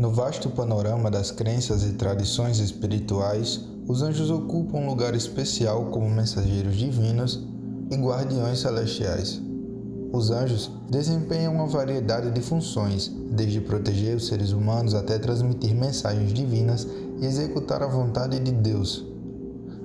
No vasto panorama das crenças e tradições espirituais, os anjos ocupam um lugar especial como mensageiros divinos e guardiões celestiais. Os anjos desempenham uma variedade de funções, desde proteger os seres humanos até transmitir mensagens divinas e executar a vontade de Deus.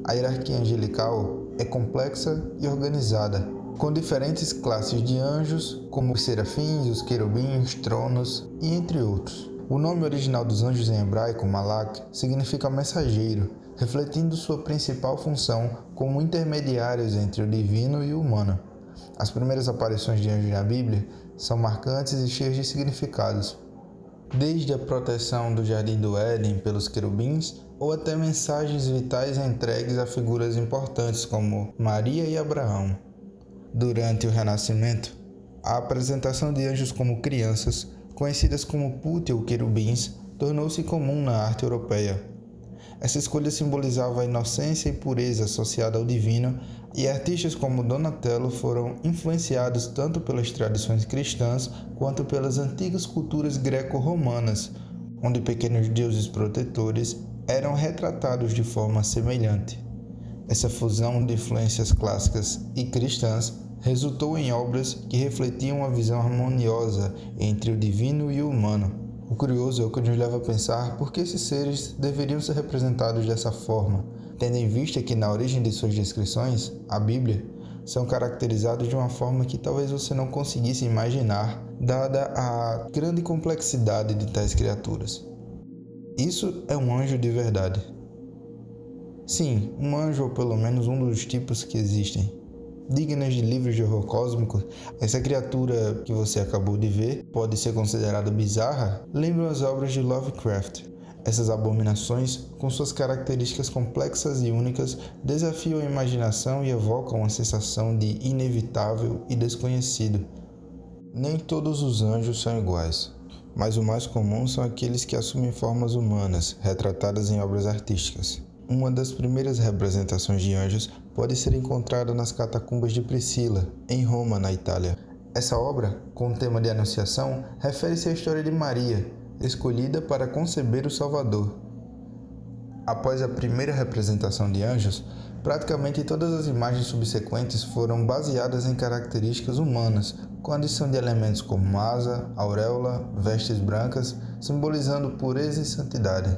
A hierarquia angelical é complexa e organizada, com diferentes classes de anjos, como os serafins, os querubins, tronos e entre outros. O nome original dos anjos em hebraico, Malak, significa mensageiro, refletindo sua principal função como intermediários entre o divino e o humano. As primeiras aparições de anjos na Bíblia são marcantes e cheias de significados, desde a proteção do Jardim do Éden pelos querubins ou até mensagens vitais entregues a figuras importantes como Maria e Abraão. Durante o Renascimento, a apresentação de anjos como crianças, conhecidas como Put ou querubins, tornou-se comum na arte europeia. Essa escolha simbolizava a inocência e pureza associada ao divino, e artistas como Donatello foram influenciados tanto pelas tradições cristãs quanto pelas antigas culturas greco-romanas, onde pequenos deuses protetores eram retratados de forma semelhante. Essa fusão de influências clássicas e cristãs resultou em obras que refletiam uma visão harmoniosa entre o divino e o humano. O curioso é o que nos leva a pensar por que esses seres deveriam ser representados dessa forma, tendo em vista que na origem de suas descrições, a Bíblia, são caracterizados de uma forma que talvez você não conseguisse imaginar, dada a grande complexidade de tais criaturas. Isso é um anjo de verdade. Sim, um anjo ou pelo menos um dos tipos que existem. Dignas de livros de horror cósmico, essa criatura que você acabou de ver pode ser considerada bizarra, lembram as obras de Lovecraft. Essas abominações, com suas características complexas e únicas, desafiam a imaginação e evocam uma sensação de inevitável e desconhecido. Nem todos os anjos são iguais, mas o mais comum são aqueles que assumem formas humanas, retratadas em obras artísticas. Uma das primeiras representações de anjos pode ser encontrada nas catacumbas de Priscila, em Roma, na Itália. Essa obra, com o tema de Anunciação, refere-se à história de Maria, escolhida para conceber o Salvador. Após a primeira representação de anjos, praticamente todas as imagens subsequentes foram baseadas em características humanas, com adição de elementos como asa, auréola, vestes brancas, simbolizando pureza e santidade.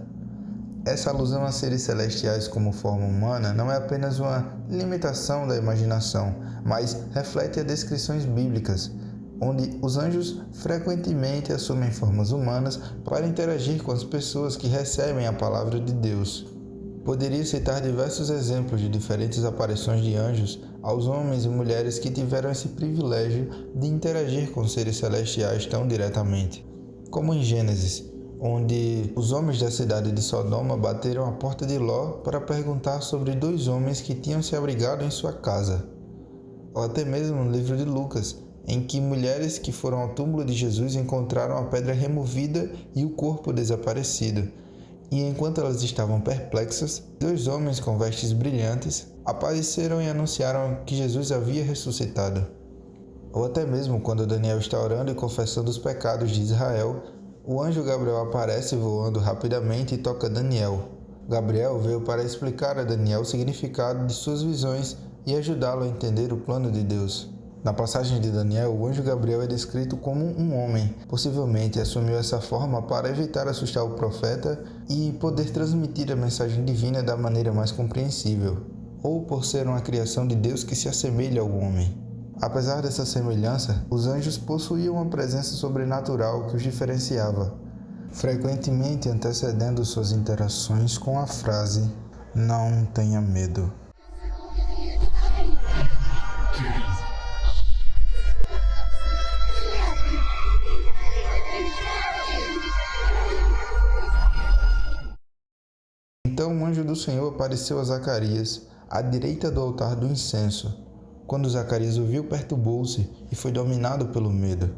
Essa alusão a seres celestiais como forma humana não é apenas uma limitação da imaginação, mas reflete as descrições bíblicas, onde os anjos frequentemente assumem formas humanas para interagir com as pessoas que recebem a palavra de Deus. Poderia citar diversos exemplos de diferentes aparições de anjos aos homens e mulheres que tiveram esse privilégio de interagir com seres celestiais tão diretamente, como em Gênesis, onde os homens da cidade de Sodoma bateram à porta de Ló para perguntar sobre 2 homens que tinham se abrigado em sua casa. Ou até mesmo no livro de Lucas, em que mulheres que foram ao túmulo de Jesus encontraram a pedra removida e o corpo desaparecido. E enquanto elas estavam perplexas, 2 homens com vestes brilhantes apareceram e anunciaram que Jesus havia ressuscitado. Ou até mesmo quando Daniel está orando e confessando os pecados de Israel, o anjo Gabriel aparece voando rapidamente e toca Daniel. Gabriel veio para explicar a Daniel o significado de suas visões e ajudá-lo a entender o plano de Deus. Na passagem de Daniel, o anjo Gabriel é descrito como um homem. Possivelmente assumiu essa forma para evitar assustar o profeta e poder transmitir a mensagem divina da maneira mais compreensível, ou por ser uma criação de Deus que se assemelha ao homem. Apesar dessa semelhança, os anjos possuíam uma presença sobrenatural que os diferenciava, frequentemente antecedendo suas interações com a frase "Não tenha medo". Então o anjo do Senhor apareceu a Zacarias, à direita do altar do incenso. Quando Zacarias o viu, perturbou-se e foi dominado pelo medo.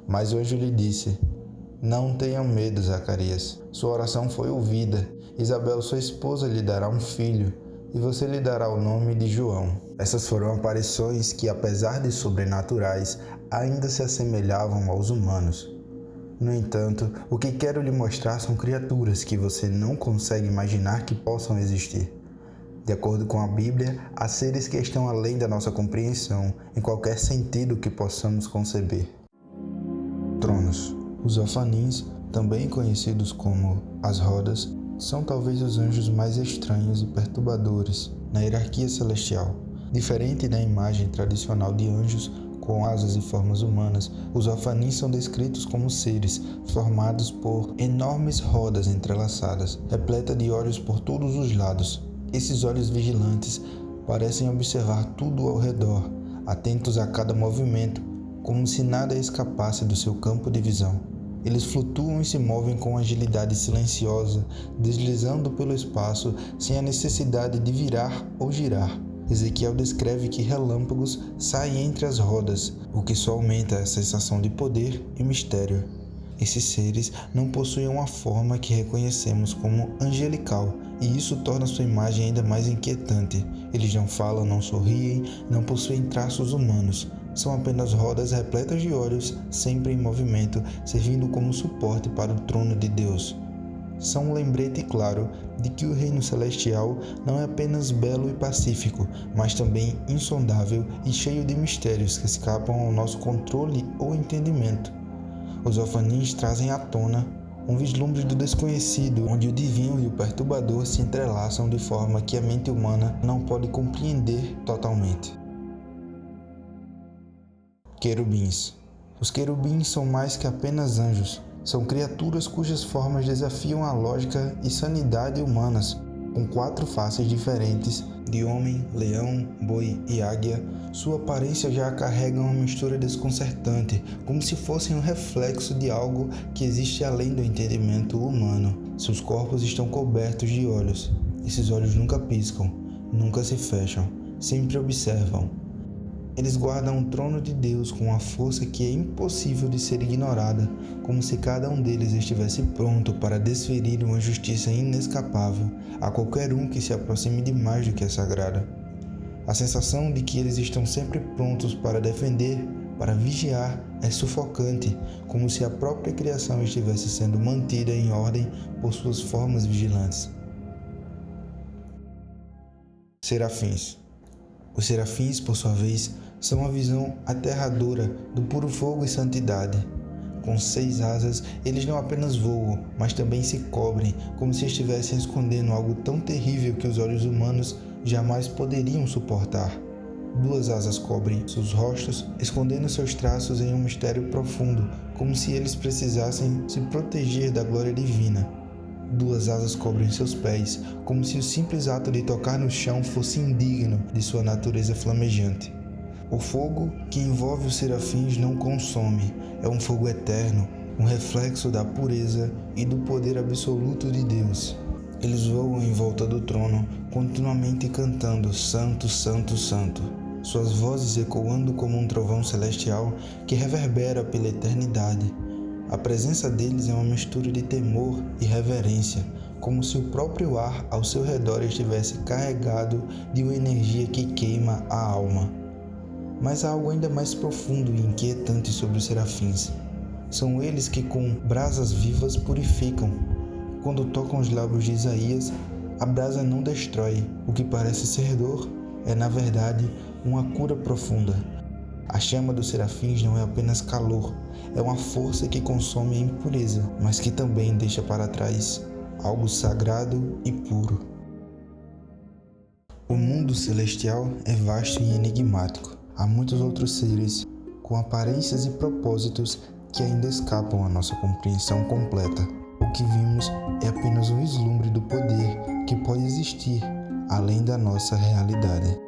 Mas o anjo lhe disse: "Não tenha medo, Zacarias. Sua oração foi ouvida. Isabel, sua esposa, lhe dará um filho, e você lhe dará o nome de João." Essas foram aparições que, apesar de sobrenaturais, ainda se assemelhavam aos humanos. No entanto, o que quero lhe mostrar são criaturas que você não consegue imaginar que possam existir. De acordo com a Bíblia, há seres que estão além da nossa compreensão, em qualquer sentido que possamos conceber. Tronos. Os Ofanins, também conhecidos como as Rodas, são talvez os anjos mais estranhos e perturbadores na hierarquia celestial. Diferente da imagem tradicional de anjos com asas e formas humanas, os Ofanins são descritos como seres formados por enormes rodas entrelaçadas, repletas de olhos por todos os lados. Esses olhos vigilantes parecem observar tudo ao redor, atentos a cada movimento, como se nada escapasse do seu campo de visão. Eles flutuam e se movem com agilidade silenciosa, deslizando pelo espaço sem a necessidade de virar ou girar. Ezequiel descreve que relâmpagos saem entre as rodas, o que só aumenta a sensação de poder e mistério. Esses seres não possuem uma forma que reconhecemos como angelical, e isso torna sua imagem ainda mais inquietante. Eles não falam, não sorriem, não possuem traços humanos. São apenas rodas repletas de olhos, sempre em movimento, servindo como suporte para o trono de Deus. São um lembrete claro de que o reino celestial não é apenas belo e pacífico, mas também insondável e cheio de mistérios que escapam ao nosso controle ou entendimento. Os Ofanins trazem à tona um vislumbre do desconhecido, onde o divino e o perturbador se entrelaçam de forma que a mente humana não pode compreender totalmente. Querubins. Os querubins são mais que apenas anjos. São criaturas cujas formas desafiam a lógica e sanidade humanas. Com 4 faces diferentes, de homem, leão, boi e águia, sua aparência já carrega uma mistura desconcertante, como se fossem um reflexo de algo que existe além do entendimento humano. Seus corpos estão cobertos de olhos. Esses olhos nunca piscam, nunca se fecham, sempre observam. Eles guardam o trono de Deus com uma força que é impossível de ser ignorada, como se cada um deles estivesse pronto para desferir uma justiça inescapável a qualquer um que se aproxime de mais do que é sagrado. A sensação de que eles estão sempre prontos para defender, para vigiar, é sufocante, como se a própria criação estivesse sendo mantida em ordem por suas formas vigilantes. Serafins. Os serafins, por sua vez, são uma visão aterradora do puro fogo e santidade. Com 6 asas, eles não apenas voam, mas também se cobrem, como se estivessem escondendo algo tão terrível que os olhos humanos jamais poderiam suportar. 2 asas cobrem seus rostos, escondendo seus traços em um mistério profundo, como se eles precisassem se proteger da glória divina. 2 asas cobrem seus pés, como se o simples ato de tocar no chão fosse indigno de sua natureza flamejante. O fogo que envolve os serafins não consome, é um fogo eterno, um reflexo da pureza e do poder absoluto de Deus. Eles voam em volta do trono, continuamente cantando Santo, Santo, Santo, suas vozes ecoando como um trovão celestial que reverbera pela eternidade. A presença deles é uma mistura de temor e reverência, como se o próprio ar ao seu redor estivesse carregado de uma energia que queima a alma. Mas há algo ainda mais profundo e inquietante sobre os serafins. São eles que com brasas vivas purificam. Quando tocam os lábios de Isaías, a brasa não destrói. O que parece ser dor é, na verdade, uma cura profunda. A chama dos serafins não é apenas calor, é uma força que consome a impureza, mas que também deixa para trás algo sagrado e puro. O mundo celestial é vasto e enigmático. Há muitos outros seres com aparências e propósitos que ainda escapam à nossa compreensão completa. O que vimos é apenas um vislumbre do poder que pode existir além da nossa realidade.